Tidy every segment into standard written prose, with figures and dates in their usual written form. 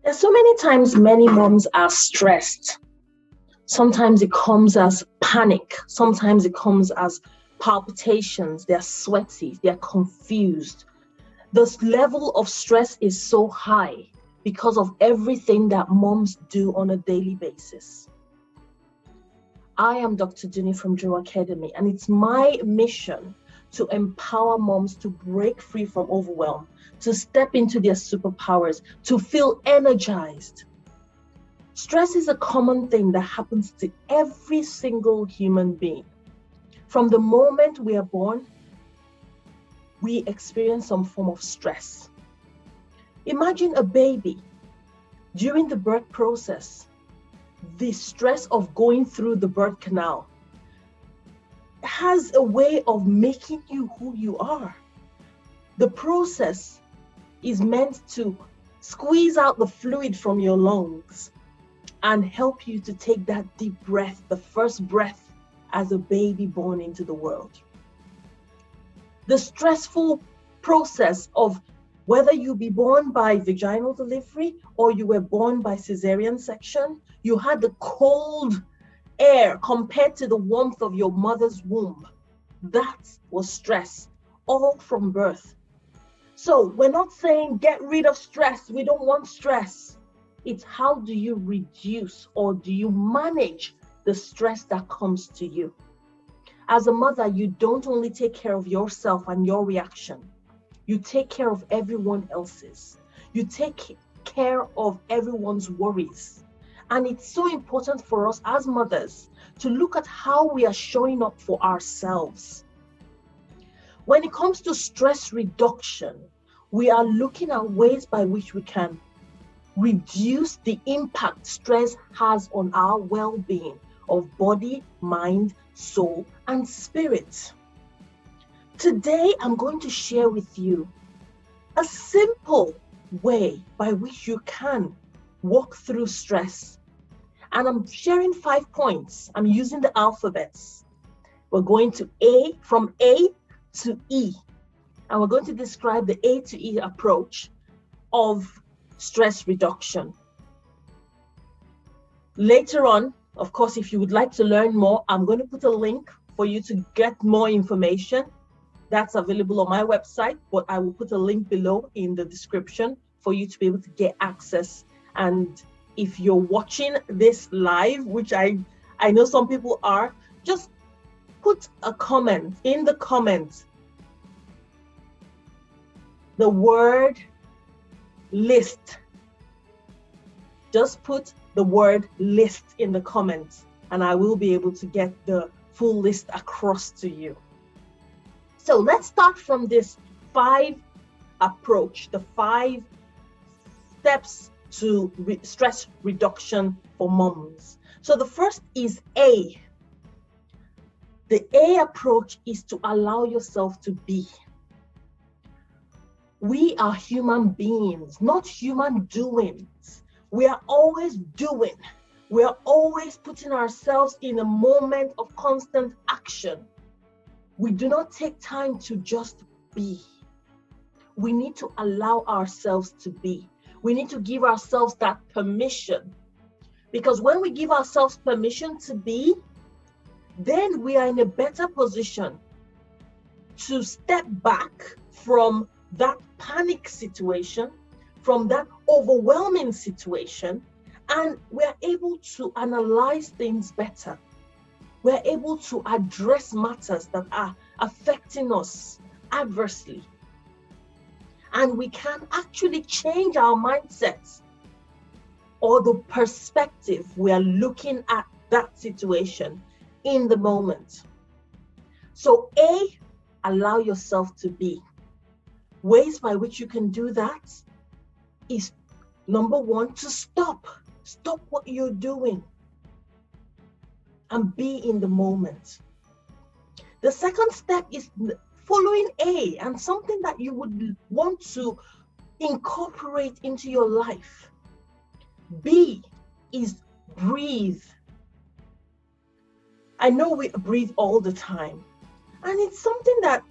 And so many times, many moms are stressed. Sometimes it comes as panic. Sometimes it comes as palpitations. They're sweaty. They're confused. This level of stress is so high because of everything that moms do on a daily basis. I am Dr. Duni from Drew Academy, and it's my mission to empower moms to break free from overwhelm, to step into their superpowers, to feel energized. Stress is a common thing that happens to every single human being. From the moment we are born, we experience some form of stress. Imagine a baby during the birth process. The stress of going through the birth canal has a way of making you who you are. The process is meant to squeeze out the fluid from your lungs and help you to take that deep breath, the first breath as a baby born into the world. The stressful process of whether you be born by vaginal delivery or you were born by cesarean section, you had the cold air compared to the warmth of your mother's womb. That was stress, all from birth. So we're not saying get rid of stress. We don't want stress. It's how do you reduce or do you manage the stress that comes to you? As a mother, you don't only take care of yourself and your reaction. You take care of everyone else's. You take care of everyone's worries. And it's so important for us as mothers to look at how we are showing up for ourselves. When it comes to stress reduction, we are looking at ways by which we can reduce the impact stress has on our well-being of body, mind, soul, and spirit. Today, I'm going to share with you a simple way by which you can walk through stress. And I'm sharing 5 points. I'm using the alphabets. We're going to from A to E. And we're going to describe the A to E approach of stress reduction. Later on, of course, if you would like to learn more, I'm going to put a link for you to get more information. That's available on my website, but I will put a link below in the description for you to be able to get access. And if you're watching this live, which I know some people are, just put a comment in the comments, the word list. Just put the word list in the comments, and I will be able to get the full list across to you. So let's start from this 5 approach, the 5 steps to stress reduction for moms. So the first is A. The A approach is to allow yourself to be. We are human beings, not human doings. We are always doing. We are always putting ourselves in a moment of constant action. We do not take time to just be. We need to allow ourselves to be. We need to give ourselves that permission. Because when we give ourselves permission to be, then we are in a better position to step back from that panic situation, from that overwhelming situation, and we're able to analyze things better. We're able to address matters that are affecting us adversely. And we can actually change our mindsets or the perspective we are looking at that situation in the moment. So A, allow yourself to be. Ways by which you can do that is, number 1, to stop. Stop what you're doing and be in the moment. The second step is following A, and something that you would want to incorporate into your life. B is breathe. I know we breathe all the time, and it's something that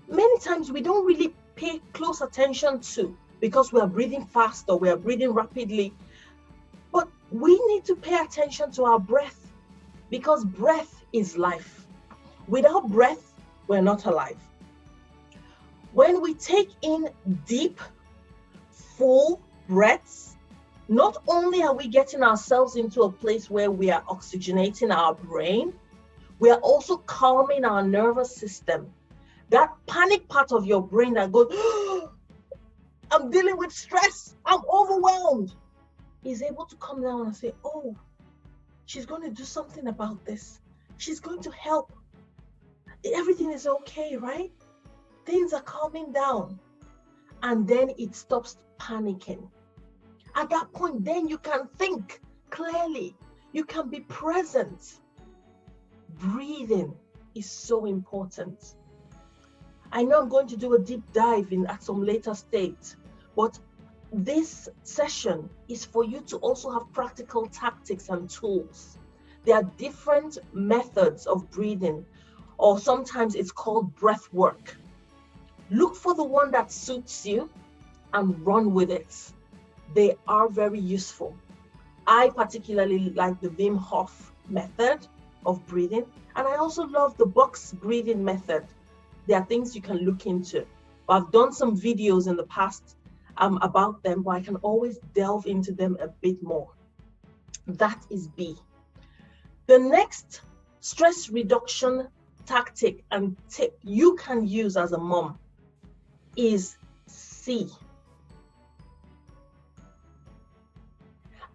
many times we don't really pay close attention to. because we are breathing fast or we are breathing rapidly. But we need to pay attention to our breath, because breath is life. Without breath, we're not alive. When we take in deep, full breaths, not only are we getting ourselves into a place where we are oxygenating our brain, we are also calming our nervous system. That panic part of your brain that goes, oh, I'm dealing with stress, I'm overwhelmed, is able to come down and say, oh, she's going to do something about this. She's going to help. Everything is okay, right? Things are calming down. And then it stops panicking. At that point, then you can think clearly. You can be present. Breathing is so important. I know I'm going to do a deep dive at some later stage, but this session is for you to also have practical tactics and tools. There are different methods of breathing, or sometimes it's called breath work. Look for the one that suits you and run with it. They are very useful. I particularly like the Wim Hof method of breathing, and I also love the box breathing method. There are things you can look into. I've done some videos in the past about them, but I can always delve into them a bit more. That is B. The next stress reduction tactic and tip you can use as a mom is C.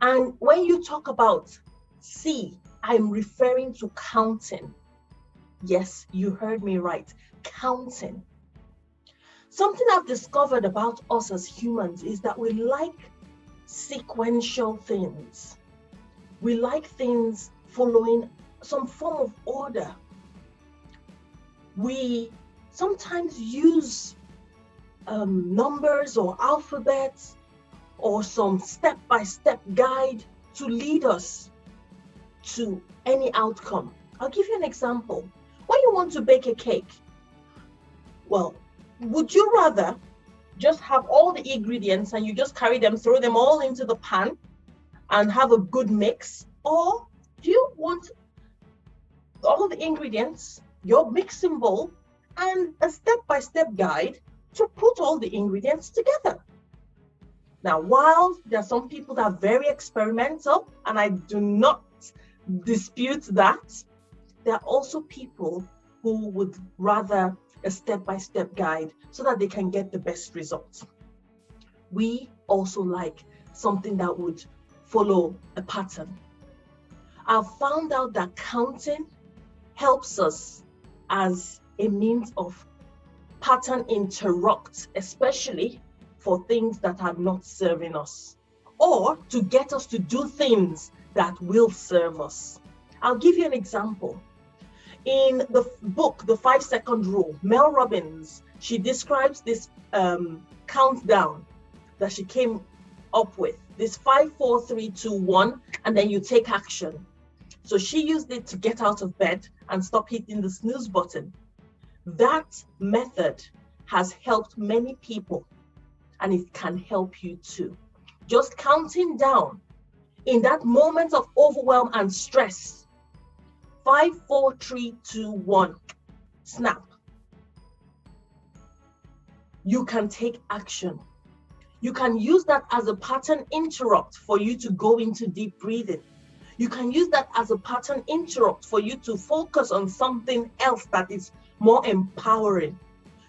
And when you talk about C, I'm referring to counting. Yes, you heard me right. Counting. Something I've discovered about us as humans is that we like sequential things. We like things following some form of order. We sometimes use numbers or alphabets or some step-by-step guide to lead us to any outcome. I'll give you an example. When you want to bake a cake, well, would you rather just have all the ingredients and you just carry them, throw them all into the pan and have a good mix? Or do you want all the ingredients, your mixing bowl, and a step-by-step guide to put all the ingredients together? Now, while there are some people that are very experimental, and I do not dispute that, there are also people who would rather a step-by-step guide so that they can get the best results. We also like something that would follow a pattern. I've found out that counting helps us as a means of pattern interrupt, especially for things that are not serving us, or to get us to do things that will serve us. I'll give you an example. In the book, The 5-Second Rule, Mel Robbins, she describes this countdown that she came up with, this 5, 4, 3, 2, 1, and then you take action. So she used it to get out of bed and stop hitting the snooze button. That method has helped many people, and it can help you too. Just counting down in that moment of overwhelm and stress. 5, 4, 3, 2, 1. Snap. You can take action. You can use that as a pattern interrupt for you to go into deep breathing. You can use that as a pattern interrupt for you to focus on something else that is more empowering.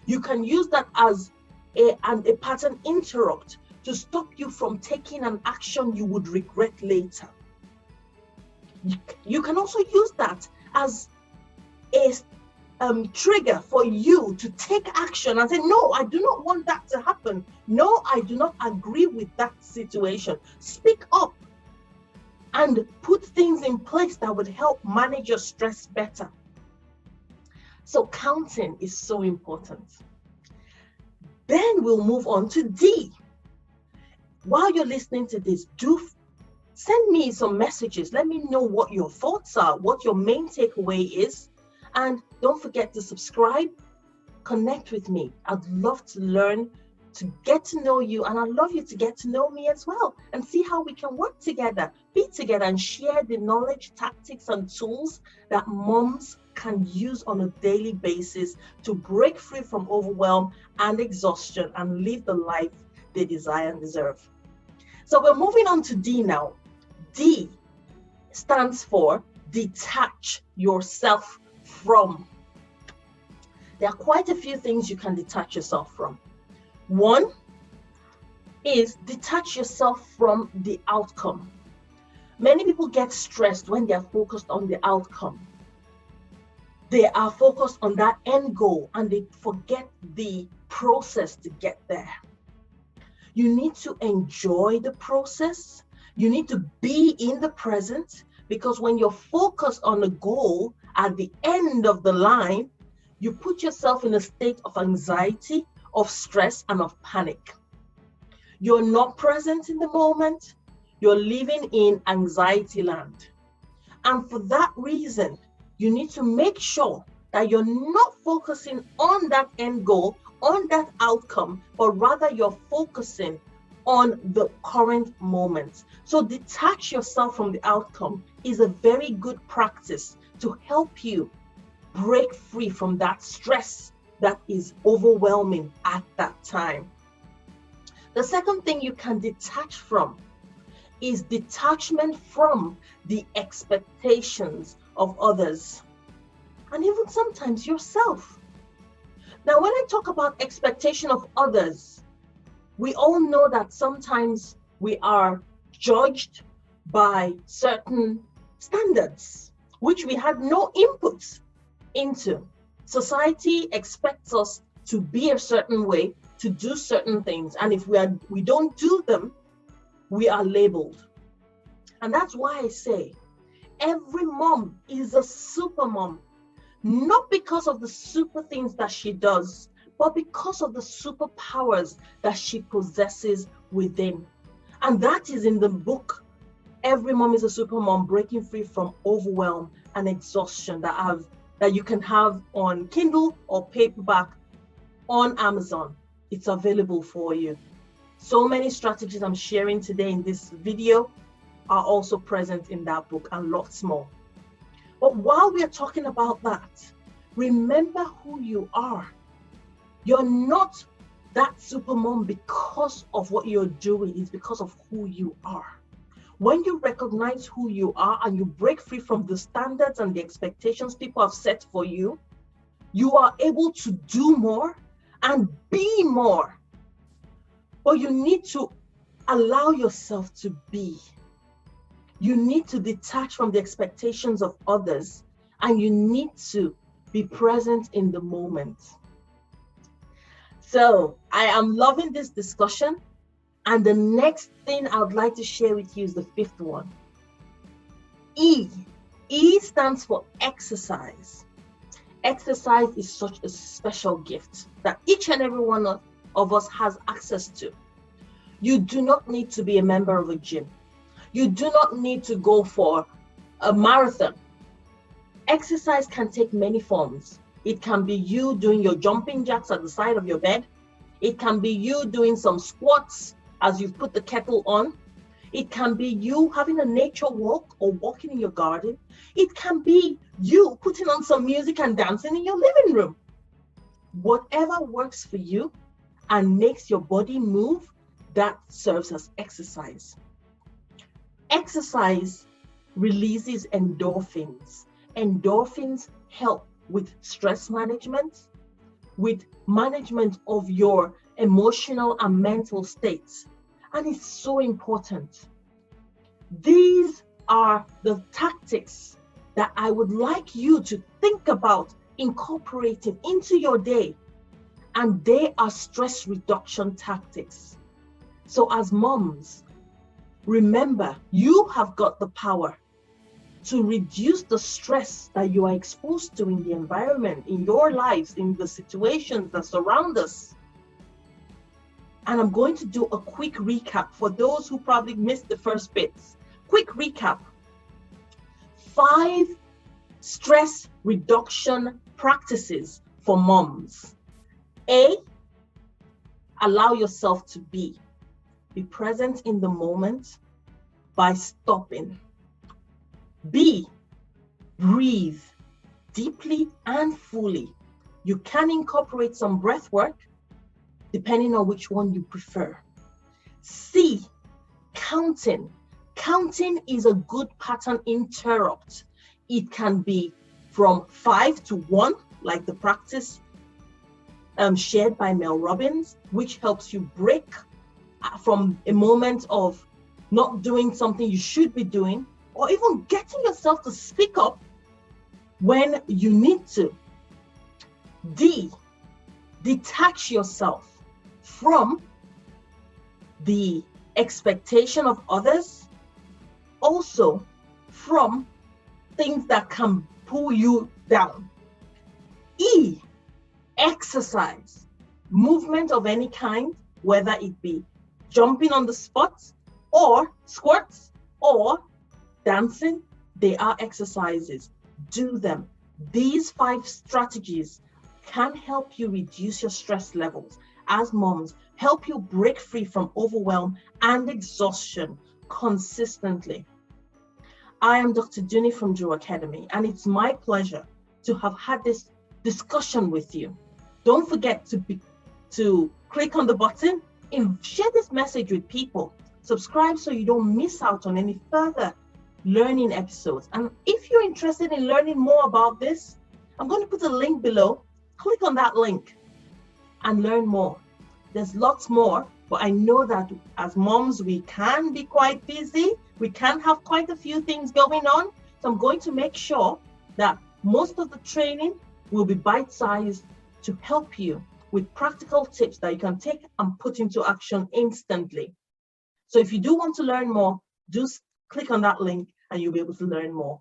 You can use that as a pattern interrupt to stop you from taking an action you would regret later. You can also use that as a trigger for you to take action and say, no, I do not want that to happen. No, I do not agree with that situation. Speak up and put things in place that would help manage your stress better. So counting is so important. Then we'll move on to D. While you're listening to this, do send me some messages. Let me know what your thoughts are, what your main takeaway is. And don't forget to subscribe, connect with me. I'd love to learn to get to know you, and I'd love you to get to know me as well and see how we can work together, be together, and share the knowledge, tactics, and tools that moms can use on a daily basis to break free from overwhelm and exhaustion and live the life they desire and deserve. So we're moving on to D now. D stands for detach yourself from. There are quite a few things you can detach yourself from. One is detach yourself from the outcome. Many people get stressed when they are focused on the outcome. They are focused on that end goal and they forget the process to get there. You need to enjoy the process. You need to be in the present, because when you're focused on the goal at the end of the line, you put yourself in a state of anxiety, of stress, and of panic. You're not present in the moment. You're living in anxiety land. And for that reason, you need to make sure that you're not focusing on that end goal, on that outcome, but rather you're focusing on the current moment. So detach yourself from the outcome is a very good practice to help you break free from that stress that is overwhelming at that time. The second thing you can detach from is detachment from the expectations of others, and even sometimes yourself. Now, when I talk about expectation of others, we all know that sometimes we are judged by certain standards, which we had no input into. Society expects us to be a certain way, to do certain things, and if we don't do them, we are labeled. And that's why I say every mom is a super mom, not because of the super things that she does, but because of the superpowers that she possesses within. And that is in the book, Every Mom is a Super Mom, Breaking Free from Overwhelm and Exhaustion, that you can have on Kindle or paperback on Amazon. It's available for you. So many strategies I'm sharing today in this video are also present in that book, and lots more. But while we are talking about that, remember who you are. You're not that super mom because of what you're doing, it's because of who you are. When you recognize who you are and you break free from the standards and the expectations people have set for you, you are able to do more and be more. But you need to allow yourself to be. You need to detach from the expectations of others, and you need to be present in the moment. So I am loving this discussion. And the next thing I would like to share with you is the fifth one. E. E stands for exercise. Exercise is such a special gift that each and every one of us has access to. You do not need to be a member of a gym. You do not need to go for a marathon. Exercise can take many forms. It can be you doing your jumping jacks at the side of your bed. It can be you doing some squats as you put the kettle on. It can be you having a nature walk or walking in your garden. It can be you putting on some music and dancing in your living room. Whatever works for you and makes your body move, that serves as exercise. Exercise releases endorphins. Endorphins help with stress management, with management of your emotional and mental states. And it's so important. These are the tactics that I would like you to think about incorporating into your day. And they are stress reduction tactics. So as moms, remember, you have got the power to reduce the stress that you are exposed to in the environment, in your lives, in the situations that surround us. And I'm going to do a quick recap for those who probably missed the first bits. Quick recap. 5 stress reduction practices for moms. A, allow yourself to be. Be present in the moment by stopping. B, breathe deeply and fully. You can incorporate some breath work depending on which one you prefer. C, counting. Counting is a good pattern interrupt. It can be from 5 to 1, like the practice shared by Mel Robbins, which helps you break from a moment of not doing something you should be doing, or even getting yourself to speak up when you need to. D, detach yourself from the expectation of others, also from things that can pull you down. E, exercise. Movement of any kind, whether it be jumping on the spot or squats or dancing, they are exercises. Do them. These 5 strategies can help you reduce your stress levels as moms, help you break free from overwhelm and exhaustion consistently. I am Dr. Duni from Drew Academy, and it's my pleasure to have had this discussion with you. Don't forget to click on the button and share this message with people. Subscribe so you don't miss out on any further learning episodes. And if you're interested in learning more about this, I'm going to put a link below. Click on that link and learn more. There's lots more, but I know that as moms, we can be quite busy. We can have quite a few things going on. So I'm going to make sure that most of the training will be bite-sized to help you with practical tips that you can take and put into action instantly. So if you do want to learn more, do click on that link and you'll be able to learn more.